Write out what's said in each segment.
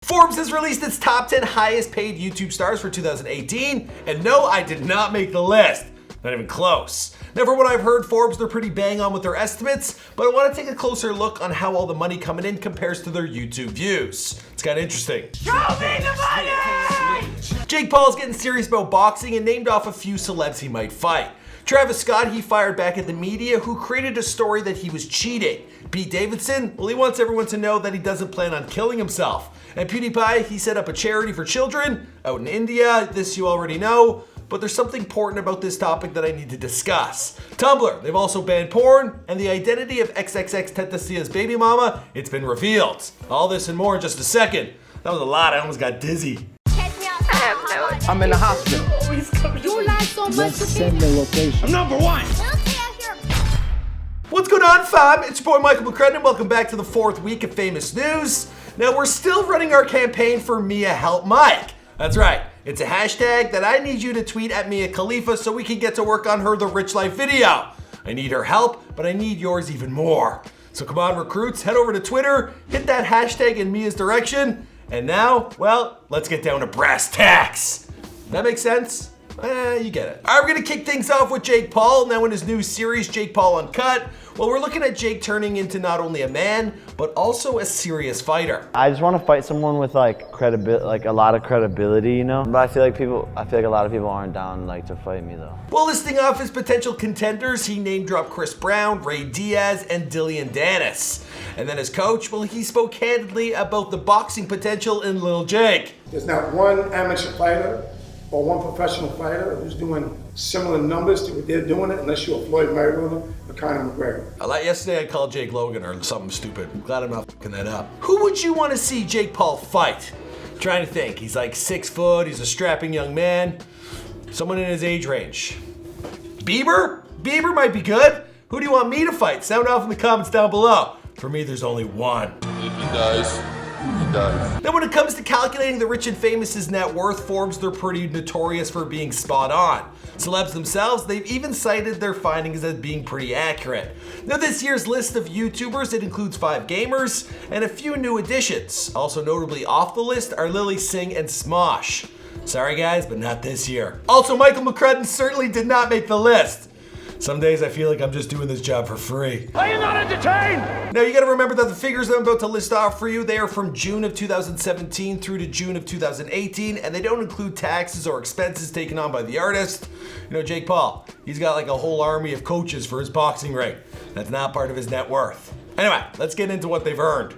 Forbes has released its top 10 highest paid YouTube stars for 2018, and no, I did not make the list. Not even close. Now, from what I've heard, Forbes, they're pretty bang on with their estimates, but I want to take a closer look on how all the money coming in compares to their YouTube views. It's kind of interesting. Show me the money! Jake Paul's getting serious about boxing and named off a few celebs he might fight. Travis Scott, he fired back at the media who created a story that he was cheating. Pete Davidson, well, he wants everyone to know that he doesn't plan on killing himself. And PewDiePie, he set up a charity for children out in India. This you already know, but there's something important about this topic that I need to discuss. Tumblr, they've also banned porn, and the identity of XXXTentacion's baby mama, it's been revealed. All this and more in just a second. That was a lot, I almost got dizzy. I'm in the hospital. You lie so much. Send the location. I'm number one! What's going on, fam? It's your boy Michael McCrudden, and welcome back to the 4th week of famous news. Now, we're still running our campaign for Mia Help Mike. That's right, it's a hashtag that I need you to tweet at Mia Khalifa so we can get to work on her The Rich Life video. I need her help, but I need yours even more. So come on, recruits, head over to Twitter, hit that hashtag in Mia's direction, and now, well, let's get down to brass tacks. That makes sense? You get it. All right, we're gonna kick things off with Jake Paul. Now in his new series, Jake Paul Uncut, well, we're looking at Jake turning into not only a man, but also a serious fighter. I just want to fight someone with like a lot of credibility, you know? But I feel like a lot of people aren't down to fight me though. Well, listing off his potential contenders, he name dropped Chris Brown, Ray Diaz, and Dillon Danis. And then his coach, well, he spoke candidly about the boxing potential in Lil Jake. There's not one amateur fighter or one professional fighter who's doing similar numbers to what they're doing it, unless you're Floyd Mayweather or Conor McGregor. Like yesterday, I called Jake Logan or something stupid. I'm glad I'm not fucking that up. Who would you want to see Jake Paul fight? I'm trying to think. He's like 6 foot. He's a strapping young man. Someone in his age range. Bieber? Bieber might be good. Who do you want me to fight? Sound off in the comments down below. For me, there's only one. He does. He does. Now, when it comes to calculating the rich and famous's net worth, Forbes, they're pretty notorious for being spot on. Celebs themselves, they've even cited their findings as being pretty accurate. Now, this year's list of YouTubers, it includes 5 gamers and a few new additions. Also notably off the list are Lily Singh and Smosh. Sorry guys, but not this year. Also, Michael McCrudden certainly did not make the list. Some days I feel like I'm just doing this job for free. Are you not entertained? Now you gotta remember that the figures I'm about to list off for you, they are from June of 2017 through to June of 2018, and they don't include taxes or expenses taken on by the artist. You know, Jake Paul, he's got like a whole army of coaches for his boxing ring. That's not part of his net worth. Anyway, let's get into what they've earned.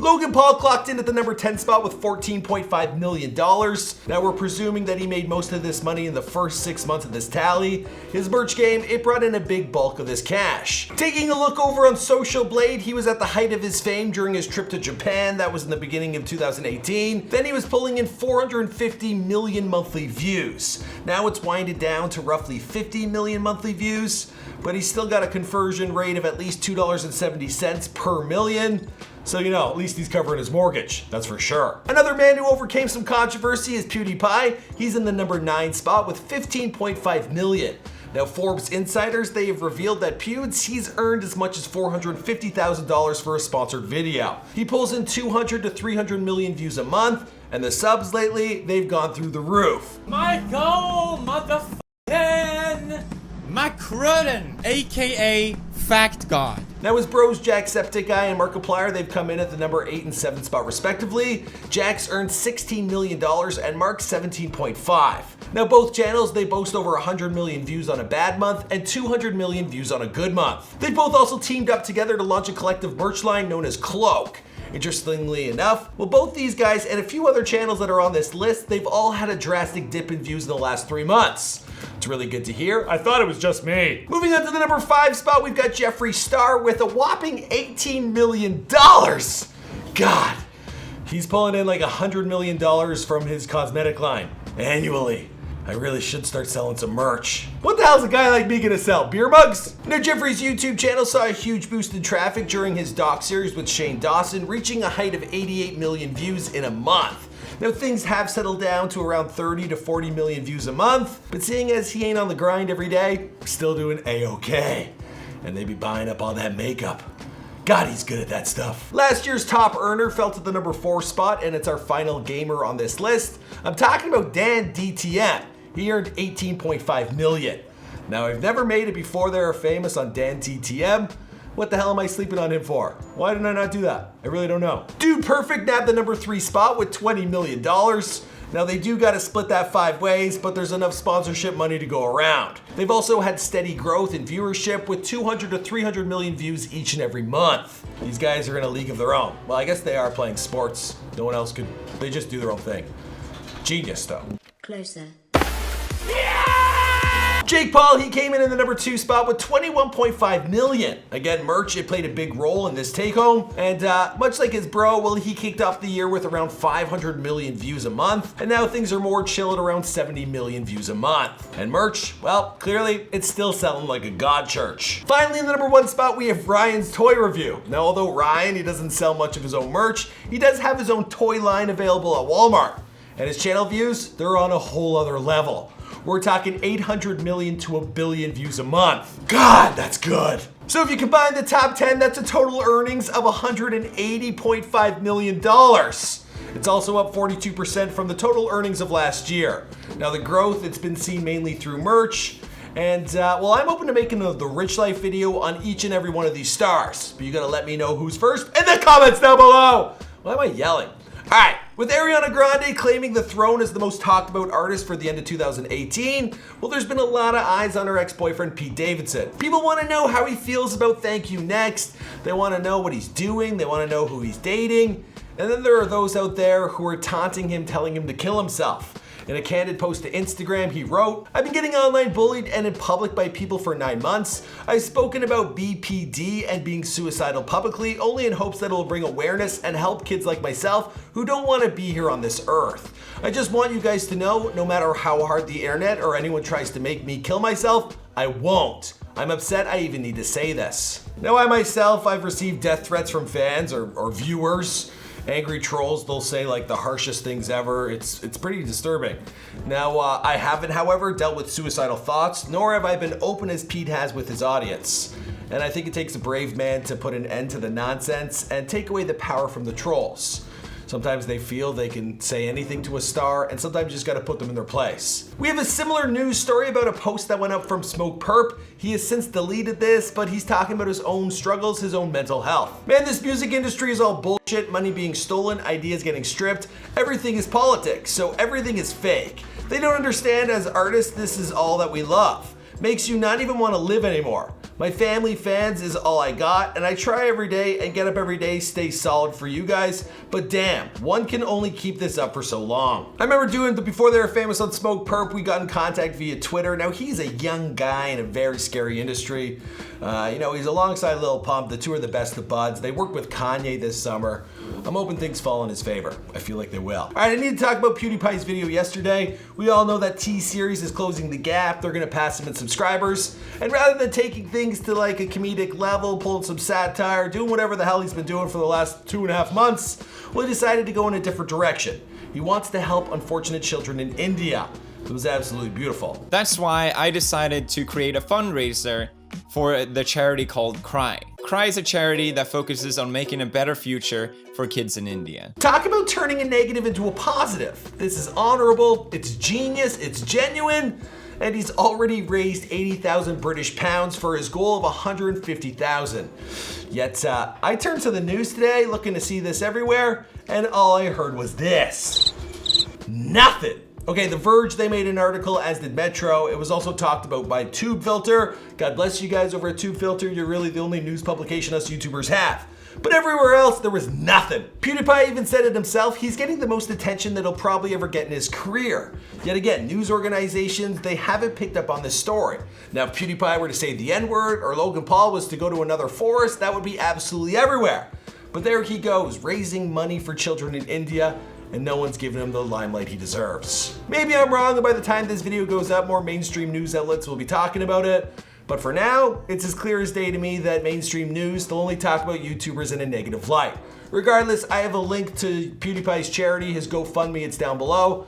Logan Paul clocked in at the number 10 spot with $14.5 million. Now we're presuming that he made most of this money in the first 6 months of this tally. His merch game, it brought in a big bulk of this cash. Taking a look over on Social Blade, he was at the height of his fame during his trip to Japan. That was in the beginning of 2018. Then he was pulling in 450 million monthly views. Now it's winded down to roughly 50 million monthly views, but he's still got a conversion rate of at least $2.70 per million. So, you know, at least he's covering his mortgage, that's for sure. Another man who overcame some controversy is PewDiePie. He's in the number 9 spot with 15.5 million. Now, Forbes insiders, they have revealed that Pewds, he's earned as much as $450,000 for a sponsored video. He pulls in 200 to 300 million views a month, and the subs lately, they've gone through the roof. Michael motherfucking McCrudden, aka Fact God. Now his bros Jacksepticeye and Markiplier, they've come in at the number 8 and 7 spot respectively. Jax earned $16 million and Mark 17.5. Now both channels, they boast over 100 million views on a bad month and 200 million views on a good month. They both also teamed up together to launch a collective merch line known as Cloak. Interestingly enough, well, both these guys and a few other channels that are on this list, they've all had a drastic dip in views in the last 3 months. It's really good to hear. I thought it was just me. Moving on to the number 5 spot, we've got Jeffree Star with a whopping $18 million. God, he's pulling in like $100 million from his cosmetic line annually. I really should start selling some merch. What the hell's a guy like me gonna sell? Beer mugs? Now, Jeffree's YouTube channel saw a huge boost in traffic during his doc series with Shane Dawson, reaching a height of 88 million views in a month. Now, things have settled down to around 30 to 40 million views a month, but seeing as he ain't on the grind every day, still doing A-okay. And they be buying up all that makeup. God, he's good at that stuff. Last year's top earner fell to the number 4 spot, and it's our final gamer on this list. I'm talking about Dan DTM. He earned $18.5 million. Now, I've never made it before they were famous on Dan DTM. What the hell am I sleeping on him for? Why did I not do that? I really don't know. Dude Perfect nabbed the number 3 spot with $20 million. Now they do gotta split that 5 ways, but there's enough sponsorship money to go around. They've also had steady growth in viewership with 200 to 300 million views each and every month. These guys are in a league of their own. Well, I guess they are playing sports. No one else could, they just do their own thing. Genius though. Closer. Jake Paul, he came in the number 2 spot with $21.5 million. Again, merch, it played a big role in this take home. And much like his bro, well, he kicked off the year with around 500 million views a month. And now things are more chill at around 70 million views a month. And merch, well, clearly it's still selling like a god church. Finally, in the number 1 spot, we have Ryan's toy review. Now, although Ryan, he doesn't sell much of his own merch, he does have his own toy line available at Walmart. And his channel views, they're on a whole other level. We're talking 800 million to 1 billion views a month. God, that's good. So if you combine the top 10, that's a total earnings of $180.5 million. It's also up 42% from the total earnings of last year. Now the growth, it's been seen mainly through merch. And well, I'm open to making the Rich Life video on each and every one of these stars. But you gotta let me know who's first in the comments down below. Why am I yelling? All right, with Ariana Grande claiming the throne as the most talked about artist for the end of 2018, well, there's been a lot of eyes on her ex-boyfriend, Pete Davidson. People want to know how he feels about Thank You Next. They want to know what he's doing. They want to know who he's dating. And then there are those out there who are taunting him, telling him to kill himself. In a candid post to Instagram, he wrote, "I've been getting online bullied and in public by people for 9 months. I've spoken about BPD and being suicidal publicly only in hopes that it'll bring awareness and help kids like myself who don't want to be here on this earth. I just want you guys to know, no matter how hard the internet or anyone tries to make me kill myself, I won't. I'm upset I even need to say this." Now I myself, I've received death threats from fans or viewers. Angry trolls, they'll say like the harshest things ever. It's pretty disturbing. Now, I haven't, however, dealt with suicidal thoughts, nor have I been open as Pete has with his audience. And I think it takes a brave man to put an end to the nonsense and take away the power from the trolls. Sometimes they feel they can say anything to a star, and sometimes you just gotta put them in their place. We have a similar news story about a post that went up from Smoke Perp. He has since deleted this, but he's talking about his own struggles, his own mental health. Man, this music industry is all bullshit, money being stolen, ideas getting stripped. Everything is politics, so everything is fake. They don't understand as artists, this is all that we love. Makes you not even want to live anymore. My family, fans is all I got, and I try every day and get up every day, stay solid for you guys, but damn, one can only keep this up for so long. I remember doing the before they were famous on Smoke Perp, we got in contact via Twitter. Now he's a young guy in a very scary industry. You know, he's alongside Lil Pump, the two are the best of buds. They worked with Kanye this summer. I'm hoping things fall in his favor. I feel like they will. All right, I need to talk about PewDiePie's video yesterday. We all know that T-Series is closing the gap. They're gonna pass him in subscribers. And rather than taking things to like a comedic level, pulling some satire, doing whatever the hell he's been doing for the last 2.5 months, well, he decided to go in a different direction. He wants to help unfortunate children in India. It was absolutely beautiful. That's why I decided to create a fundraiser for the charity called Cry. Cry is a charity that focuses on making a better future for kids in India. Talk about turning a negative into a positive. This is honorable, it's genius, it's genuine, and he's already raised 80,000 British pounds for his goal of 150,000. Yet, I turned to the news today looking to see this everywhere, and all I heard was this. Nothing. Okay, The Verge, they made an article, as did Metro. It was also talked about by TubeFilter. God bless you guys over at TubeFilter. You're really the only news publication us YouTubers have. But everywhere else, there was nothing. PewDiePie even said it himself, he's getting the most attention that he'll probably ever get in his career. Yet again, news organizations, they haven't picked up on this story. Now, if PewDiePie were to say the N-word, or Logan Paul was to go to another forest, that would be absolutely everywhere. But there he goes, raising money for children in India, and no one's giving him the limelight he deserves. Maybe I'm wrong, and by the time this video goes up, more mainstream news outlets will be talking about it. But for now, it's as clear as day to me that mainstream news, they'll only talk about YouTubers in a negative light. Regardless, I have a link to PewDiePie's charity, his GoFundMe, it's down below.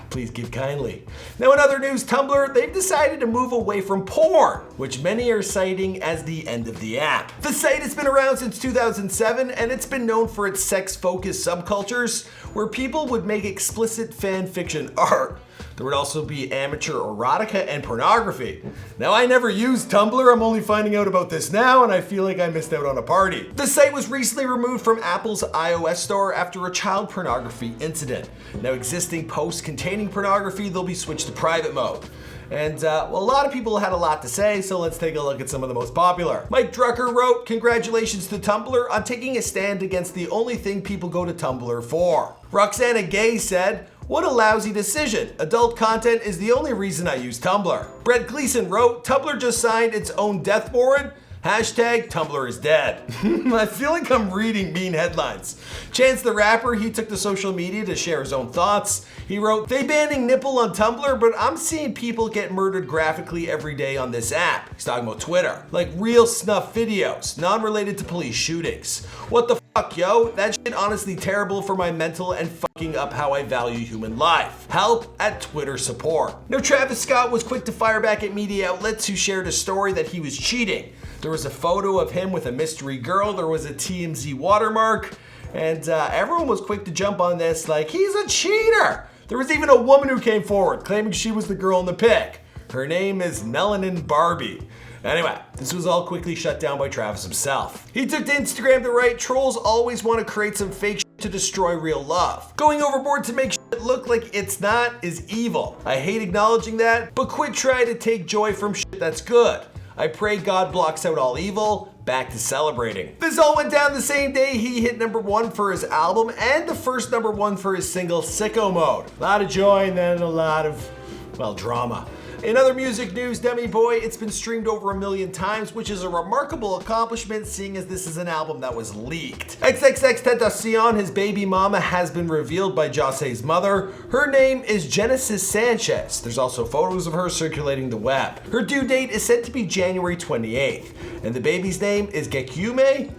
Please give kindly. Now in other news, Tumblr, they've decided to move away from porn, which many are citing as the end of the app. The site has been around since 2007, and it's been known for its sex-focused subcultures, where people would make explicit fan fiction art. There would also be amateur erotica and pornography. Now, I never used Tumblr, I'm only finding out about this now, and I feel like I missed out on a party. The site was recently removed from Apple's iOS store after a child pornography incident. Now, existing posts containing pornography, they'll be switched to private mode. And well, a lot of people had a lot to say, so let's take a look at some of the most popular. Mike Drucker wrote, "Congratulations to Tumblr on taking a stand against the only thing people go to Tumblr for." Roxana Gay said, "What a lousy decision. Adult content is the only reason I use Tumblr." Brett Gleason wrote, "Tumblr just signed its own death warrant. Hashtag Tumblr is dead." I feel like I'm reading mean headlines. Chance the Rapper, he took to social media to share his own thoughts. He wrote, "They banning nipple on Tumblr, but I'm seeing people get murdered graphically every day on this app." He's talking about Twitter. Like real snuff videos, non-related to police shootings. What the fuck, yo? That shit honestly terrible for my mental and fucking up how I value human life. Help at Twitter support. Now Travis Scott was quick to fire back at media outlets who shared a story that he was cheating. There was a photo of him with a mystery girl, there was a TMZ watermark, and everyone was quick to jump on this like, he's a cheater! There was even a woman who came forward claiming she was the girl in the pic. Her name is Melanin Barbie. Anyway, this was all quickly shut down by Travis himself. He took to Instagram to write, "Trolls always want to create some fake shit to destroy real love. Going overboard to make shit look like it's not is evil. I hate acknowledging that, but quit trying to take joy from shit that's good. I pray God blocks out all evil. Back to celebrating." This all went down the same day he hit #1 for his album and the first #1 for his single Sicko Mode. A lot of joy and then a lot of, well, drama. In other music news, Demi Boy, it's been streamed over 1 million times, which is a remarkable accomplishment seeing as this is an album that was leaked. XXXTentacion, his baby mama, has been revealed by Jose's mother. Her name is Genesis Sanchez. There's also photos of her circulating the web. Her due date is set to be January 28th, and the baby's name is Gekume?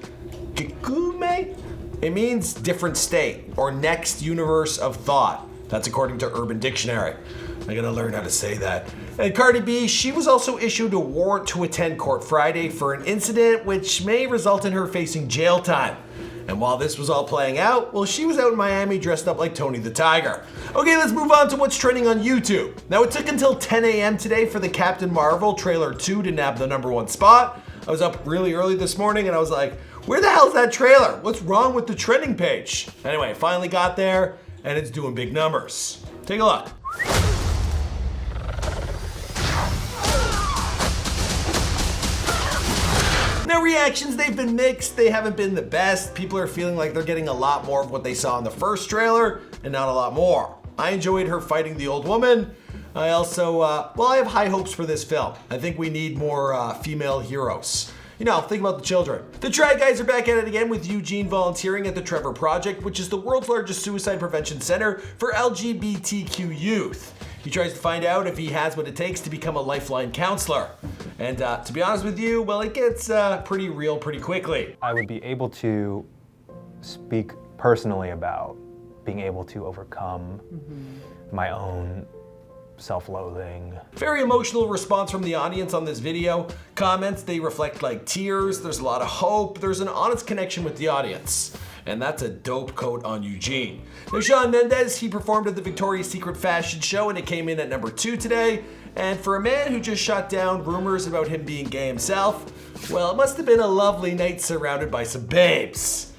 Gekume? It means different state, or next universe of thought. That's according to Urban Dictionary. I gotta learn how to say that. And Cardi B, she was also issued a warrant to attend court Friday for an incident which may result in her facing jail time. And while this was all playing out, well, she was out in Miami dressed up like Tony the Tiger. Okay, let's move on to what's trending on YouTube. Now, it took until 10 a.m. today for the Captain Marvel trailer 2 to nab the #1 spot. I was up really early this morning and I was like, where the hell's that trailer? What's wrong with the trending page? Anyway, I finally got there and it's doing big numbers. Take a look. Now, reactions, they've been mixed. They haven't been the best. People are feeling like they're getting a lot more of what they saw in the first trailer and not a lot more. I enjoyed her fighting the old woman. I also, well, I have high hopes for this film. I think we need more female heroes. You know, think about the children. The Try Guys are back at it again with Eugene volunteering at the Trevor Project, which is the world's largest suicide prevention center for LGBTQ youth. He tries to find out if he has what it takes to become a lifeline counselor. And to be honest with you, well, it gets pretty real pretty quickly. I would be able to speak personally about being able to overcome my own self-loathing. Very emotional response from the audience on this video. Comments, they reflect like tears. There's a lot of hope. There's an honest connection with the audience. And that's a dope coat on Eugene. Now, Shawn Mendes, he performed at the Victoria's Secret fashion show and it came in at #2 today. And for a man who just shot down rumors about him being gay himself, well, it must have been a lovely night surrounded by some babes.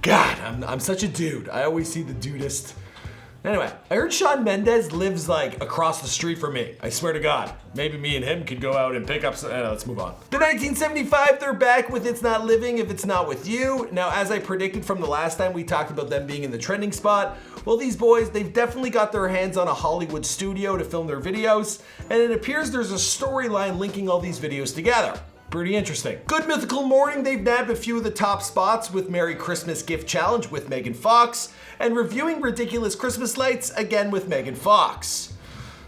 God, I'm such a dude. I always see the dudest. Anyway, I heard Shawn Mendes lives like across the street from me. I swear to God. Maybe me and him could go out and pick up some, let's move on. The 1975, they're back with It's Not Living If It's Not With You. Now, as I predicted from the last time we talked about them being in the trending spot, well, these boys, they've definitely got their hands on a Hollywood studio to film their videos, and it appears there's a storyline linking all these videos together. Pretty interesting. Good Mythical Morning, they've nabbed a few of the top spots with Merry Christmas Gift Challenge with Megan Fox, and Reviewing Ridiculous Christmas Lights, again with Megan Fox.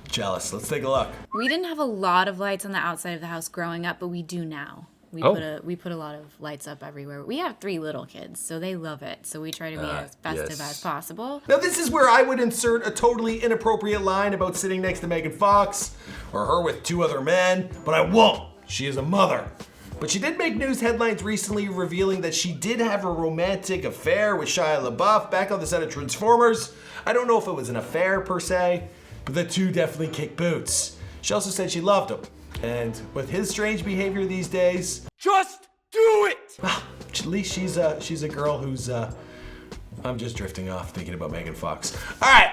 Jealous, let's take a look. We didn't have a lot of lights on the outside of the house growing up, but we do now. We put a lot of lights up everywhere. We have 3 little kids, so they love it. So we try to be as festive as possible. Now this is where I would insert a totally inappropriate line about sitting next to Megan Fox or her with 2 other men, but I won't. She is a mother. But she did make news headlines recently revealing that she did have a romantic affair with Shia LaBeouf back on the set of Transformers. I don't know if it was an affair per se, but the two definitely kicked boots. She also said she loved him. And with his strange behavior these days, Just do it! at least she's a girl who's I'm just drifting off thinking about Megan Fox. All right,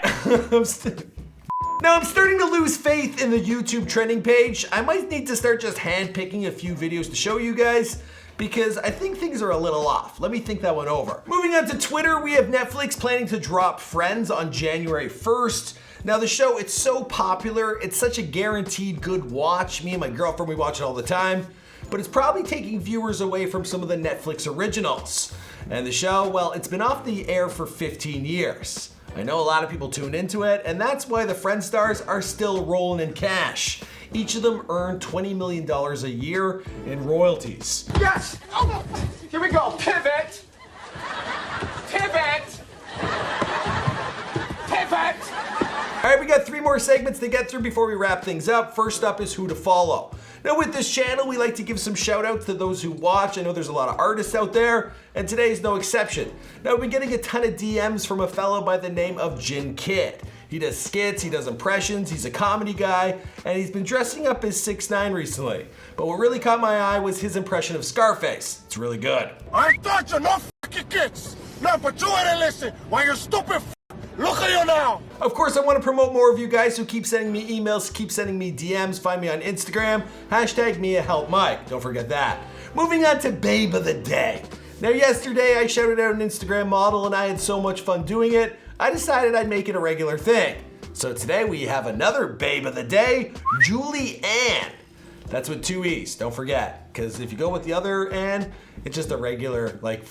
Now I'm starting to lose faith in the YouTube trending page. I might need to start just handpicking a few videos to show you guys because I think things are a little off. Let me think that one over. Moving on to Twitter, we have Netflix planning to drop Friends on January 1st. Now the show, it's so popular, it's such a guaranteed good watch. Me and my girlfriend, we watch it all the time, but it's probably taking viewers away from some of the Netflix originals. And the show, well, it's been off the air for 15 years. I know a lot of people tune into it, and that's why the Friends stars are still rolling in cash. Each of them earn $20 million a year in royalties. Yes! Oh, here we go. Pivot! Pivot! Pivot! All right, we got 3 more segments to get through before we wrap things up. First up is who to follow. Now with this channel, we like to give some shout outs to those who watch. I know there's a lot of artists out there, and today is no exception. Now we've been getting a ton of DMs from a fellow by the name of Jin Kid. He does skits, he does impressions, he's a comedy guy, and he's been dressing up as 6ix9ine recently. But what really caught my eye was his impression of Scarface. It's really good. I thought you no fucking kids. No, but you ain't listen. Why you stupid look at you now. Of course, I want to promote more of you guys who keep sending me emails, keep sending me DMs. Find me on Instagram, #MiaHelpMike. Don't forget that. Moving on to Babe of the Day. Now yesterday I shouted out an Instagram model and I had so much fun doing it, I decided I'd make it a regular thing. So today we have another Babe of the Day, Julie Ann. That's with 2 E's, don't forget. Because if you go with the other Ann, it's just a regular, like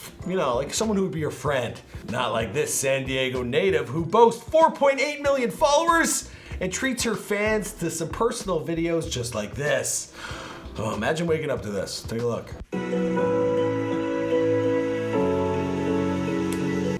someone who would be your friend. Not like this San Diego native who boasts 4.8 million followers and treats her fans to some personal videos just like this. Oh, imagine waking up to this. Take a look.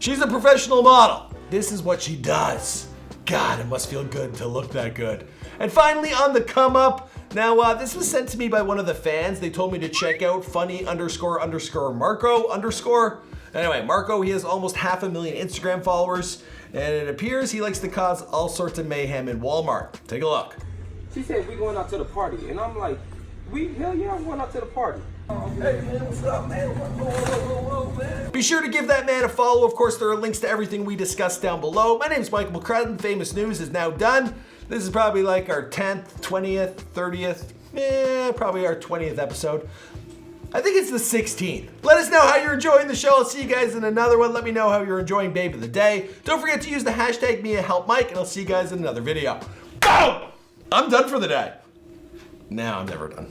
She's a professional model. This is what she does. God, it must feel good to look that good. And finally, on the come up, now this was sent to me by one of the fans. They told me to check out funny__Marco_. Anyway, Marco, he has almost 500,000 Instagram followers, and it appears he likes to cause all sorts of mayhem in Walmart. Take a look. She said, we going out to the party, and I'm like, hell yeah, I'm going out to the party. Hey man, what's up, man? Whoa, man. Be sure to give that man a follow. Of course, there are links to everything we discussed down below. My name's Michael McCrudden. Famous News is now done. This is probably like our 10th, 20th, 30th, probably our 20th episode. I think it's the 16th. Let us know how you're enjoying the show. I'll see you guys in another one. Let me know how you're enjoying Babe of the Day. Don't forget to use the #MiaHelpMike, and I'll see you guys in another video. Boom! I'm done for the day. Now I'm never done.